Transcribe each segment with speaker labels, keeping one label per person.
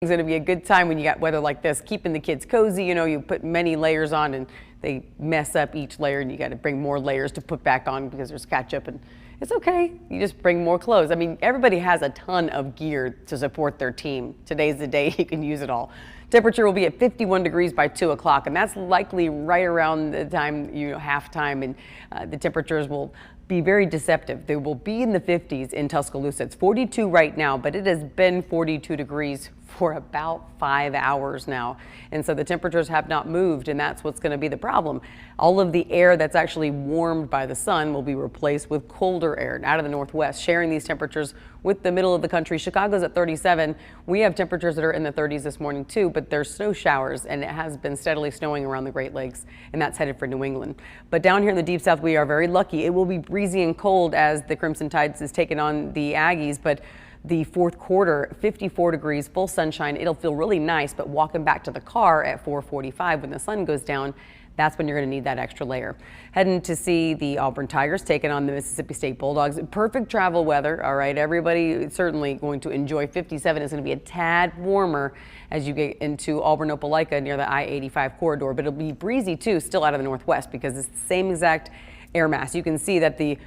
Speaker 1: It's going to be a good time when you got weather like this, keeping the kids cozy. You know, you put many layers on and they mess up each layer and you got to bring more layers to put back on because there's ketchup, and it's okay. You just bring more clothes. I mean, everybody has a ton of gear to support their team. Today's the day you can use it all. Temperature will be at 51 degrees by 2 o'clock, and that's likely right around the time, halftime, and the temperatures will be very deceptive. They will be in the 50s in Tuscaloosa. It's 42 right now, but it has been 42 degrees for about 5 hours now. And so the temperatures have not moved, and that's what's going to be the problem. All of the air that's actually warmed by the sun will be replaced with colder air out of the northwest, sharing these temperatures with the middle of the country. Chicago's at 37. We have temperatures that are in the 30s this morning too, but there's snow showers, and it has been steadily snowing around the Great Lakes, and that's headed for New England. But down here in the deep south, we are very lucky. It will be breezy and cold as the Crimson Tides is taking on the Aggies, but the fourth quarter, 54 degrees, full sunshine. It'll feel really nice, but walking back to the car at 4:45 when the sun goes down, that's when you're going to need that extra layer. Heading to see the Auburn Tigers taking on the Mississippi State Bulldogs. Perfect travel weather. All right, everybody is certainly going to enjoy 57. It's going to be a tad warmer as you get into Auburn Opelika near the I-85 corridor, but it'll be breezy too, still out of the northwest because it's the same exact air mass. You can see that the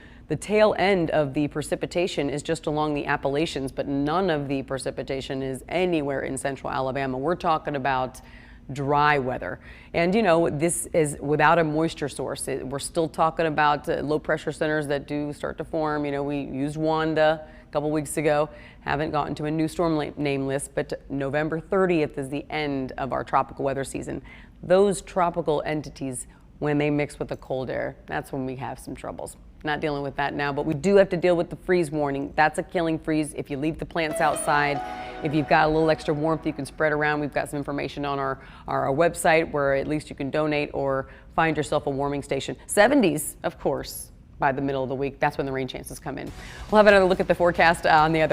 Speaker 1: tail end of the precipitation is just along the Appalachians, but none of the precipitation is anywhere in central Alabama. We're talking about dry weather. And this is without a moisture source. We're still talking about low pressure centers that do start to form. We used Wanda a couple weeks ago, haven't gotten to a new storm name list, but November 30th is the end of our tropical weather season. Those tropical entities, when they mix with the cold air, that's when we have some troubles. Not dealing with that now, but we do have to deal with the freeze warning. That's a killing freeze if you leave the plants outside. If you've got a little extra warmth you can spread around, we've got some information on our website where at least you can donate or find yourself a warming station. 70s, of course, by the middle of the week. That's when the rain chances come in. We'll have another look at the forecast on the other